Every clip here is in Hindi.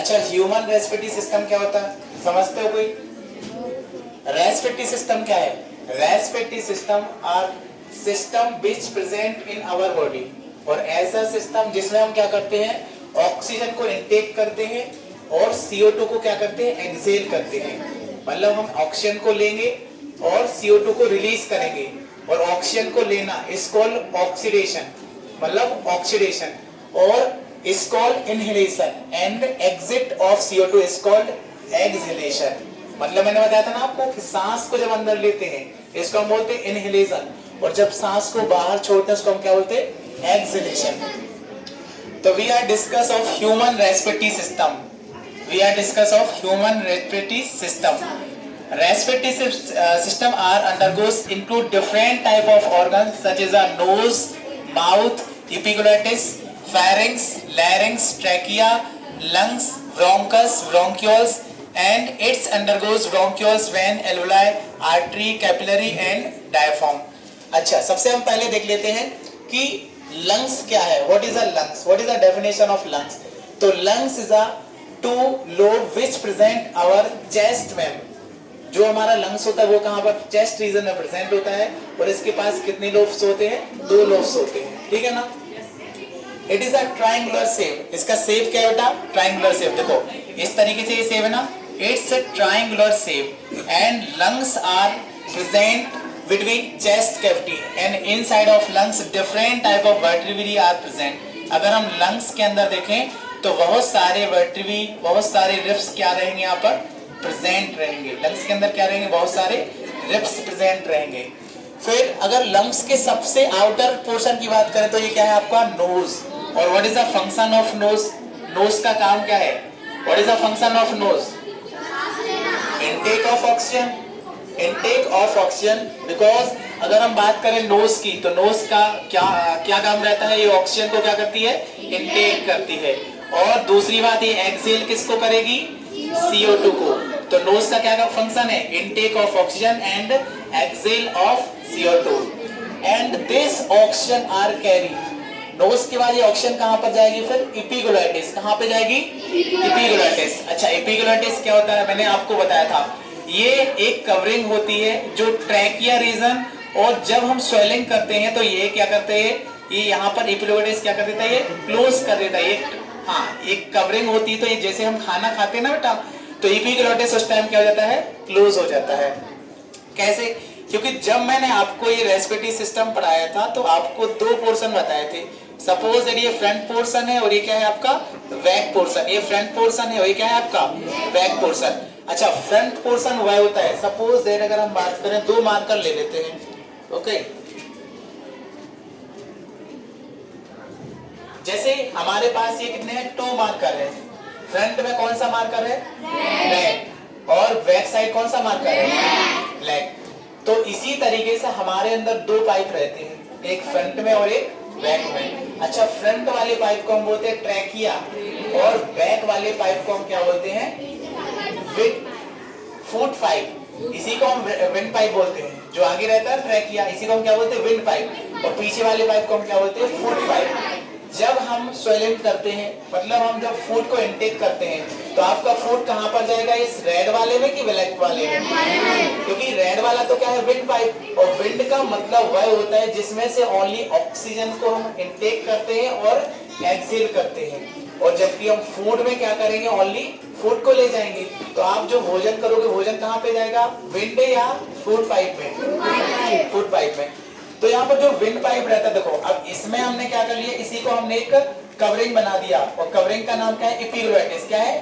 अच्छा, ह्यूमन रेस्पिरेटरी सिस्टम क्या होता है, समझते हो कोई? रेस्पिरेटरी सिस्टम क्या है? Respiratory system are system which present in our body, और ऐसा सिस्टम जिसमें हम क्या करते हैं, ऑक्सीजन को इनटेक करते हैं और CO2 को क्या करते हैं, एक्सहेल करते हैं। मतलब हम ऑक्सीजन को लेंगे और CO2 को रिलीज करेंगे, और ऑक्सीजन को लेना इज कॉल्ड ऑक्सीडेशन, मतलब ऑक्सीडेशन, और is called inhalation and exit of CO2 is called exhalation। मतलब मैंने बताया था ना आपको कि सांस को जब अंदर लेते हैं इसको हम बोलते हैं इनहेलेशन, और जब सांस को बाहर छोड़ते हैं उसको हम क्या बोलते हैं, एक्सहेलेशन। तो we are discuss of human respiratory system, we are discuss of human respiratory system. Respiratory system are undergoes include different type of organs such as a nose, mouth, epiglottis, pharynx, larynx, trachea, lungs, bronchus, bronchioles, and it undergoes bronchioles, vein, alveoli, artery, capillary and diaphragm। अच्छा, सबसे हम पहले देख लेते हैं कि lungs क्या है। What is a lungs? What is the definition of lungs? तो lungs is a two lobe which present our chest में। जो हमारा लंग्स होता है वो कहाँ पर, चेस्ट रीजन में प्रेजेंट होता है, और इसके पास कितने लोब्स होते हैं, 2 लोब्स होते हैं, ठीक है ना। It is a triangular shape, इसका शेप क्या है बेटा, ट्रायंगुलर शेप। देखो इस तरीके से ये शेप है ना, it's a triangular shape and lungs are present between chest cavity and inside of lungs different type of vertebrae are present. अगर हम लंग्स के अंदर देखें तो बहुत सारे वर्टिब्रेरी, बहुत सारे रिब्स क्या रहेंगे यहाँ पर, प्रेजेंट रहेंगे। लंग्स के अंदर क्या रहेंगे, बहुत सारे रिब्स प्रेजेंट रहेंगे। फिर अगर लंग्स के सबसे आउटर पोर्शन की बात करें तो ये क्या है आपका, नोज। और what is the function of nose, nose का काम क्या है, what is the function of nose, intake of oxygen, intake of oxygen. Because अगर हम बात करें नोज की तो नोज का क्या काम रहता है, ये ऑक्सीजन को क्या करती है, इनटेक करती है। और दूसरी बात ये एक्सहेल किसको करेगी, CO2 को। तो नोज का क्या फंक्शन है, intake of oxygen and exhale of CO2 and this oxygen are carry. Nose के बाद ये ऑक्सीजन कहां पर जाएगी, फिर एपिग्लोटिस, कहां पे जाएगी, एपिग्लोटिस। अच्छा, एपिग्लोटिस क्या होता है, मैंने आपको बताया था, ये एक कवरिंग होती है जो ट्रैकिया रीजन, और जब हम स्वेलिंग करते हैं तो ये क्या करते हैं, ये यहाँ पर एपिग्लोटिस क्या कर देता है, ये क्लोज कर देता है। हाँ, एक कवरिंग होती है, तो ये जैसे हम खाना खाते हैं ना बेटा, तो एपिग्लोटिस उस टाइम क्या हो जाता है, क्लोज हो जाता है। कैसे, क्योंकि जब मैंने आपको ये रेस्पिरेटरी सिस्टम पढ़ाया था तो आपको 2 पोर्शन बताए थे। सपोज ये फ्रंट पोर्शन है और ये क्या है आपका, बैक पोर्शन। ये फ्रंट पोर्शन है और ये क्या है आपका, बैक पोर्शन। अच्छा, फ्रंट पोर्शन वह होता है, सपोज देन अगर हम बात करें 2 मार्कर ले लेते हैं, ओके। जैसे हमारे पास ये कितने हैं, 2 मार्कर है। फ्रंट में कौन सा मार्कर है, रेड, और बैक साइड कौन सा मार्कर है, ब्लैक। तो इसी तरीके से हमारे अंदर 2 पाइप रहते हैं, एक फ्रंट में और एक बैक में। अच्छा, फ्रंट वाले पाइप को हम बोलते हैं ट्रैकिया, और बैक वाले पाइप को हम क्या बोलते हैं, फूट पाइप। इसी को हम विंड पाइप बोलते हैं। जो आगे रहता है ट्रैकिया, इसी को हम क्या बोलते हैं, विंड पाइप, और पीछे वाले पाइप को हम क्या बोलते हैं, फूट पाइप। जब हम स्वेलिंग करते हैं, मतलब हम जब फूड को इनटेक करते हैं, तो आपका फूड कहां पर जाएगा, इस रेड वाले में कि ब्लैक वाले में, क्योंकि रेड वाला तो क्या है, विंड पाइप, और विंड का मतलब वह होता है जिसमें से ओनली ऑक्सीजन को हम इनटेक करते हैं और एक्सहेल करते हैं। और जबकि हम फूड में क्या करेंगे, ओनली फूड को ले जाएंगे। तो आप जो भोजन करोगे, भोजन कहाँ पे जाएगा, विंड या फूड पाइप में, फूड पाइप में। तो यहाँ पर जो विंड पाइप रहता है, देखो अब इसमें हमने क्या कर लिया, इसी को हमने एक कवरिंग बना दिया, और कवरिंग का नाम क्या है, एपिग्लोटिस। क्या है,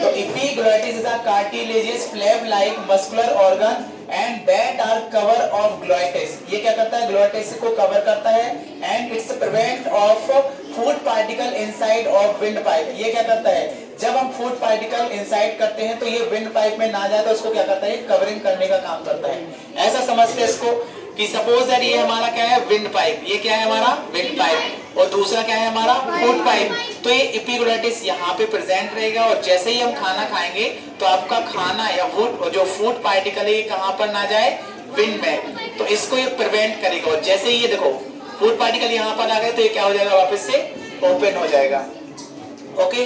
तो epiglottis is a cartilaginous flap like muscular organ and that are cover of glottis. ये क्या करता है, ग्लोटिस को कवर करता है, and it's prevent of food particle inside of wind pipe. ये क्या करता है, जब हम फूड पार्टिकल इनसाइड करते हैं तो ये विंड पाइप में ना जाए, तो उसको क्या करता है, कवरिंग करने का काम करता है। ऐसा समझते हैं इसको कि सपोज दैट ये हमारा क्या है, विंड पाइप, ये क्या है हमारा, विंड पाइप, और दूसरा क्या है हमारा, फूड पाइप। तो ये एपिग्लोटिस यहाँ पे प्रेजेंट रहेगा, और जैसे ही हम खाना खाएंगे तो आपका खाना या फूड, जो फूड पार्टिकल है, ये कहाँ पर ना जाए, विंड में, तो इसको ये प्रिवेंट करेगा। और जैसे ही ये देखो फूड पार्टिकल यहाँ पर आ गए तो ये क्या हो जाएगा, वापस से ओपन हो जाएगा, ओके।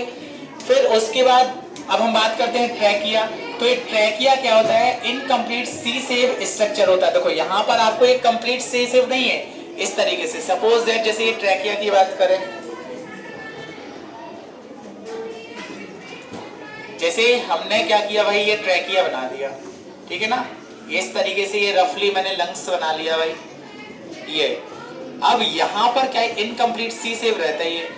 फिर उसके बाद अब हम बात करते हैं ट्रैकिया। तो ये ट्रैकिया क्या होता है, इनकम्प्लीट सी सेव स्ट्रक्चर होता है। देखो यहाँ पर आपको एक कंप्लीट सी सेव नहीं है, इस तरीके से सपोज दैट जैसे ये ट्रैकिया की बात करें, जैसे हमने क्या किया भाई, ये ट्रैकिया बना दिया, ठीक है ना, इस तरीके से ये रफली मैंने लंग्स बना लिया भाई ये। अब यहाँ पर क्या है, इनकम्प्लीट सी सेव रहता है, ये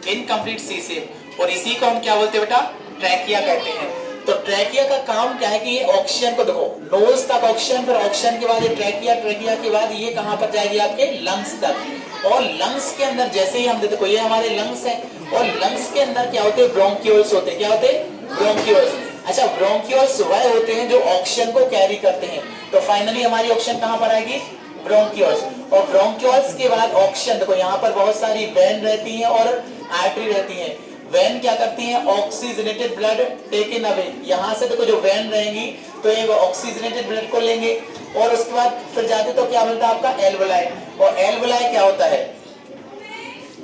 इनकम्प्लीट सी सेव, और इसी को हम क्या बोलते हैं बेटा, ट्रैकिया कहते हैं। तो ट्रैकिया का काम क्या है कि ये ऑक्सीजन को, देखो नोज तक ऑक्सीजन, फिर ऑक्सीजन के बाद ये ट्रैकिया, ट्रैकिया के बाद ये कहां पर जाएगी, आपके लंग्स तक। और लंग्स के अंदर जैसे ही हम देखो ये हमारे लंग्स हैं, और लंग्स के अंदर क्या होते हैं, ब्रोंक्यूल्स होते हैं। क्या होते हैं, ब्रोंक्यूल्स। अच्छा, ब्रोंक्यूल्स वह होते हैं जो ऑक्सीजन को कैरी करते हैं। तो फाइनली हमारी ऑक्सीजन कहां पर आएगी, ब्रोंक्यूल्स। और ब्रोंक्यूल्स के बाद ऑक्सीजन, देखो यहाँ पर बहुत सारी वेन रहती हैं और आर्टरी रहती हैं। वेन क्या करती हैं, ऑक्सीजनेटेड ब्लड टेकन अवे, यहाँ से देखो जो वेन रहेंगी तो ये ऑक्सीजनेटेड ब्लड को लेंगे, और उसके बाद फिर जाते तो क्या मिलता है आपका, एल्वोलाई। और एल्वोलाई क्या होता है,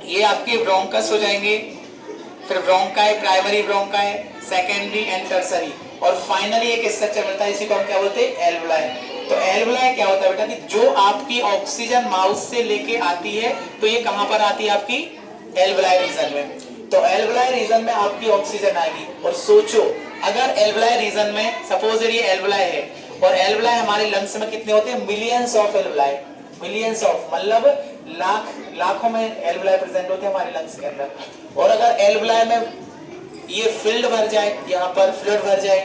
ये आपके ब्रोंकस हो जाएंगे, फिर bronchi, primary bronchi, secondary and tertiary, और फाइनली एक स्ट्रक्चर मिलता है, इसी को हम क्या बोलते हैं, एल्वोलाई। तो एल्वोलाई क्या होता है बेटा, कि जो आपकी ऑक्सीजन माउथ से लेके आती है, तो ये कहां पर आती है, आपकी एल्वोलाई रीजन में। तो एल्वोलाई रीजन में आपकी ऑक्सीजन आएगी। और सोचो अगर एल्वोलाई रीजन में सपोज ये एल्वोलाई है, और एल्वोलाई हमारे लंग्स में कितने होते हैं, millions of alveoli, millions of मतलब लाखों में एल्वोलाई प्रेजेंट होते हैं हमारे लंग्स के अंदर। और अगर एल्वोलाई में ये फिल्ड भर जाए, यहाँ पर फ्लूइड भर जाए,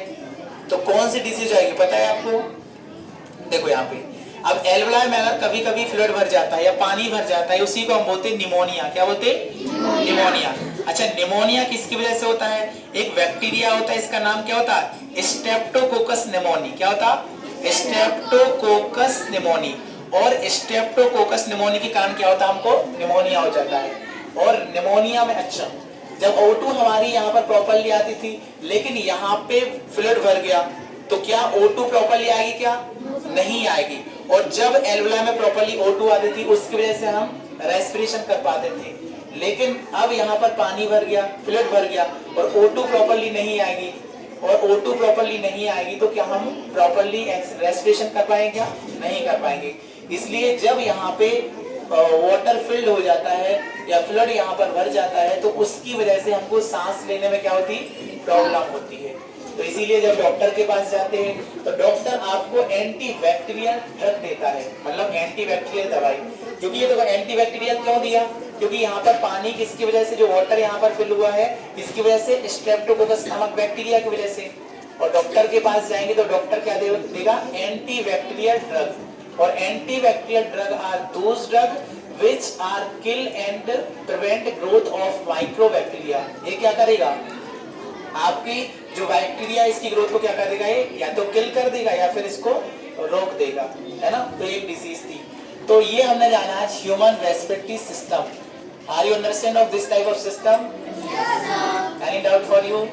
तो कौन सी डिजीज आएगी पता है आपको, देखो यहाँ पे अब एल्वोलाई में अगर कभी कभी फ्लूइड भर जाता है या पानी भर जाता है, उसी को हम बोलते हैं निमोनिया। क्या बोलते हैं, निमोनिया। अच्छा, निमोनिया किसकी वजह से होता है, एक बैक्टीरिया होता है, इसका नाम क्या होता है, स्ट्रेप्टोकोकस निमोनी। क्या होता, स्ट्रेप्टोकोकस निमोनी। और स्ट्रेप्टोकोकस निमोनी के कारण क्या होता है, हमको निमोनिया हो जाता है। और निमोनिया में अच्छा, जब O2 हमारी यहाँ पर प्रॉपरली आती थी, लेकिन यहाँ पे फ्लूइड भर गया, तो क्या O2 प्रॉपरली आएगी, क्या नहीं आएगी। और जब एल्वोलाई में प्रॉपरली O2 आती थी, उसकी वजह से हम रेस्पिरेशन कर पाते थे। लेकिन अब यहाँ पर पानी भर गया, फ्लूइड भर गया, और O2 प्रॉपरली नहीं आएगी, और O2 प्रॉपरली नहीं आएगी, तो क्या हम प्रॉपरली रेस्पिरेशन कर पाएंगे, क्या नहीं कर पाएंगे। इसलिए जब यहाँ पे वाटर फिल्ड हो जाता है या फ्लड यहाँ पर भर जाता है, तो उसकी वजह से हमको सांस लेने में क्या होती, प्रॉब्लम होती है। तो इसीलिए जब डॉक्टर के पास जाते हैं तो डॉक्टर आपको एंटीबैक्टीरियल ड्रग देता है, मतलब एंटीबैक्टीरियल दवाई। क्योंकि ये देखो एंटीबैक्टीरियल क्यों दिया, क्योंकि यहाँ पर पानी किसकी वजह से, जो वाटर यहाँ पर फिल हुआ है, इसकी वजह से, स्ट्रेप्टोकोकस नामक बैक्टीरिया की वजह से। और डॉक्टर के पास जाएंगे तो डॉक्टर क्या देगा, एंटीबैक्टीरियल ड्रग। और antibacterial drug are those drug which are kill and prevent growth of microbacteria। ये क्या करेगा, आपकी जो बैक्टीरिया इसकी ग्रोथ को क्या कर देगा, ये या तो किल कर देगा या फिर इसको रोक देगा, है ना। तो एक डिजीज थी। तो ये हमने जाना आज human respiratory system. Are you understand of this type of system? Any doubt for you?